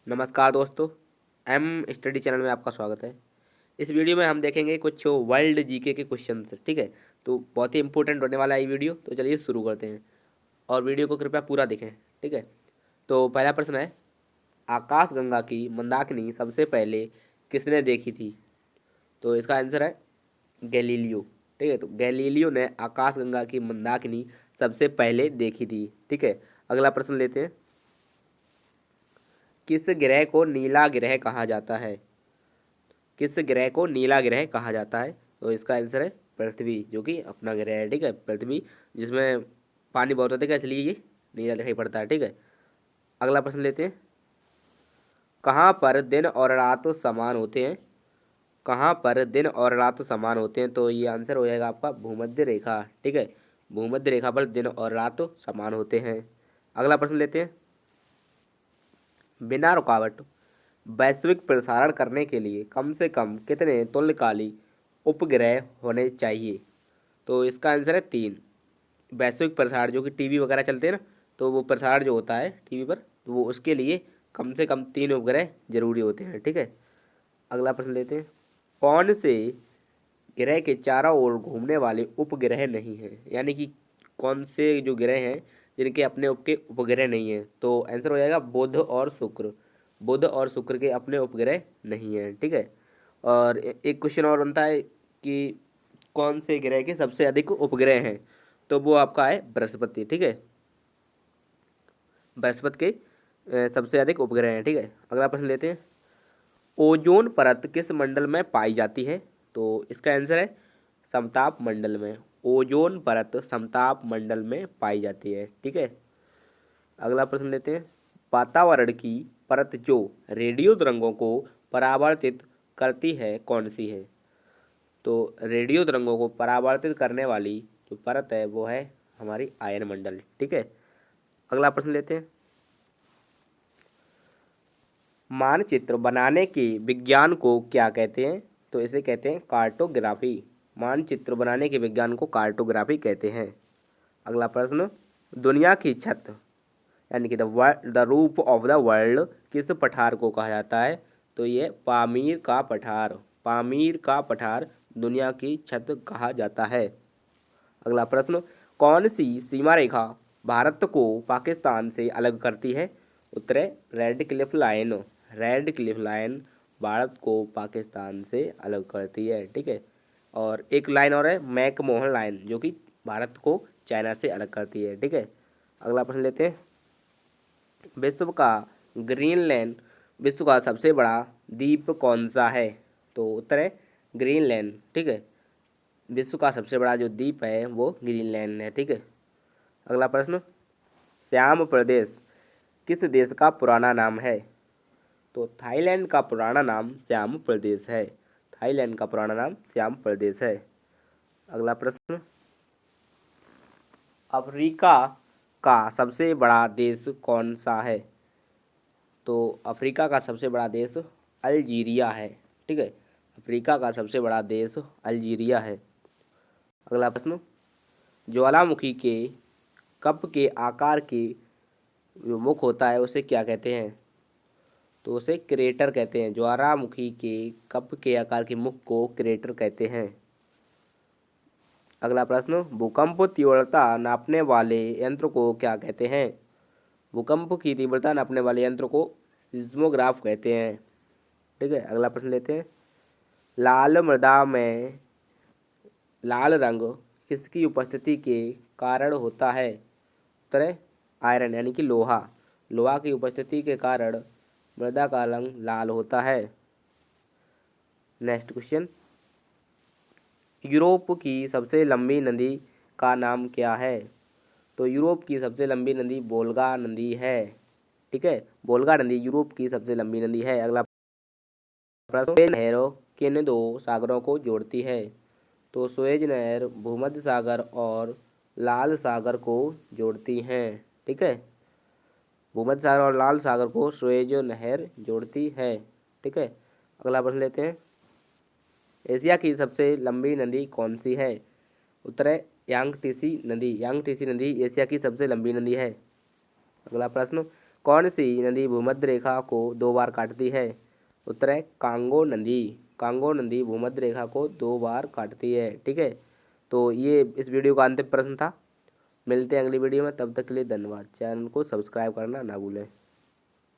नमस्कार दोस्तों, M study channel में आपका स्वागत है। इस वीडियो में हम देखेंगे कुछ वर्ल्ड जीके के क्वेश्चंस। ठीक है, तो बहुत ही इंपॉर्टेंट होने वाला है ये वीडियो। तो चलिए शुरू करते हैं और वीडियो को कृपया पूरा देखें। ठीक है, तो पहला प्रश्न है, आकाशगंगा की मंदाकिनी सबसे पहले किसने देखी थी? तो इसका आंसर है गैलीलियो। ठीक है, तो गैलीलियो ने आकाशगंगा की मंदाकिनी सबसे पहले देखी थी। ठीक है, अगला प्रश्न लेते हैं, किस ग्रह को नीला ग्रह कहा जाता है? किस ग्रह को नीला ग्रह कहा जाता है? तो इसका आंसर है पृथ्वी, जो कि अपना ग्रह है। ठीक है, पृथ्वी जिसमें पानी बहुत होता है, इसलिए ये नीला दिखाई पड़ता है। ठीक है, अगला प्रश्न लेते हैं, कहाँ पर दिन और रात समान होते हैं? कहाँ पर दिन और रात समान होते हैं? तो ये आंसर हो जाएगा आपका भूमध्य रेखा। ठीक है, भूमध्य रेखा पर दिन और रात समान होते हैं। अगला प्रश्न लेते हैं, बिना रुकावट वैश्विक प्रसारण करने के लिए कम से कम कितने तुल्यकालिक उपग्रह होने चाहिए? तो इसका आंसर है 3। वैश्विक प्रसारण जो कि टीवी वगैरह चलते हैं ना, तो वो प्रसारण जो होता है टीवी पर, तो वो उसके लिए कम से कम 3 उपग्रह जरूरी होते हैं। ठीक है, अगला प्रश्न लेते हैं, कौन से ग्रह के चारों ओर घूमने वाले उपग्रह नहीं हैं? यानी कि कौन से जो ग्रह हैं जिनके अपने के उपग्रह नहीं हैं? तो आंसर हो जाएगा बुध और शुक्र। बुध और शुक्र के अपने उपग्रह नहीं हैं। ठीक है, और एक क्वेश्चन और बनता है कि कौन से ग्रह के सबसे अधिक उपग्रह हैं? तो वो आपका है बृहस्पति। ठीक है, बृहस्पति के सबसे अधिक उपग्रह हैं। ठीक है, अगला प्रश्न लेते हैं, ओजोन परत किस मंडल में पाई जाती है? तो इसका आंसर है समताप मंडल में। ओजोन परत समताप मंडल में पाई जाती है। ठीक है, अगला प्रश्न लेते हैं, वातावरण की परत जो रेडियो तरंगों को परावर्तित करती है कौन सी है? तो रेडियो तरंगों को परावर्तित करने वाली जो परत है वो है हमारी आयन मंडल। ठीक है, अगला प्रश्न लेते हैं, मानचित्र बनाने के विज्ञान को क्या कहते हैं? तो इसे कहते हैं कार्टोग्राफी। मानचित्र बनाने के विज्ञान को कार्टोग्राफी कहते हैं। अगला प्रश्न, दुनिया की छत यानी कि द रूप ऑफ द वर्ल्ड किस पठार को कहा जाता है? तो ये पामीर का पठार। पामीर का पठार दुनिया की छत कहा जाता है। अगला प्रश्न, कौन सी सीमा रेखा भारत को पाकिस्तान से अलग करती है? उत्तर है red Cliff line. Red Cliff line Bharat को पाकिस्तान से अलग करती है। ठीक है, और एक लाइन और है मैकमोहन लाइन, जो कि भारत को चाइना से अलग करती है। ठीक है, अगला प्रश्न लेते हैं, विश्व का ग्रीनलैंड विश्व का सबसे बड़ा द्वीप कौन सा है? तो उत्तर है ग्रीनलैंड। ठीक है, विश्व का सबसे बड़ा जो द्वीप है वो ग्रीनलैंड है। ठीक है, अगला प्रश्न, श्याम प्रदेश किस देश का पुराना नाम है? तो थाईलैंड का पुराना नाम श्याम प्रदेश है। थाईलैंड का पुराना नाम श्याम प्रदेश है। अगला प्रश्न, अफ्रीका का सबसे बड़ा देश कौन सा है? तो अफ्रीका का सबसे बड़ा देश अल्जीरिया है। ठीक है, अफ्रीका का सबसे बड़ा देश अल्जीरिया है। अगला प्रश्न, ज्वालामुखी के कप के आकार के जो मुख होता है उसे क्या कहते हैं? तो उसे क्रेटर कहते हैं। ज्वालामुखी के कप के आकार के मुख को क्रेटर कहते हैं। अगला प्रश्न, भूकंप तीव्रता नापने वाले यंत्र को क्या कहते हैं? भूकंप की तीव्रता नापने वाले यंत्र को सिस्मोग्राफ कहते हैं। ठीक है, अगला प्रश्न लेते हैं, लाल मृदा में लाल रंग किसकी उपस्थिति के कारण होता है? उत्तर है आयरन यानी कि लोहा। लोहा की उपस्थिति के कारण मृदा का रंग लाल होता है। नेक्स्ट क्वेश्चन, यूरोप की सबसे लंबी नदी का नाम क्या है? तो यूरोप की सबसे लंबी नदी वोल्गा नदी है। ठीक है, वोल्गा नदी यूरोप की सबसे लंबी नदी है। अगला प्रश्न, सुएज नहर किन दो सागरों को जोड़ती है? तो सुएज नहर भूमध्य सागर और लाल सागर को जोड़ती हैं। ठीक है, भूमध्य सागर और लाल सागर को सुएज नहर जोड़ती है। ठीक है, अगला प्रश्न लेते हैं, एशिया की सबसे लंबी नदी कौन सी है? उत्तर है यांगटीसी नदी। यांगटीसी नदी एशिया की सबसे लंबी नदी है। अगला प्रश्न, कौन सी नदी भूमध्य रेखा को 2 बार काटती है? उत्तर है कांगो नदी। कांगो नदी भूमध्य रेखा को 2 बार काटती है। ठीक है, तो ये इस वीडियो का अंतिम प्रश्न था। मिलते हैं अगली वीडियो में, तब तक के लिए धन्यवाद। चैनल को सब्सक्राइब करना ना भूलें।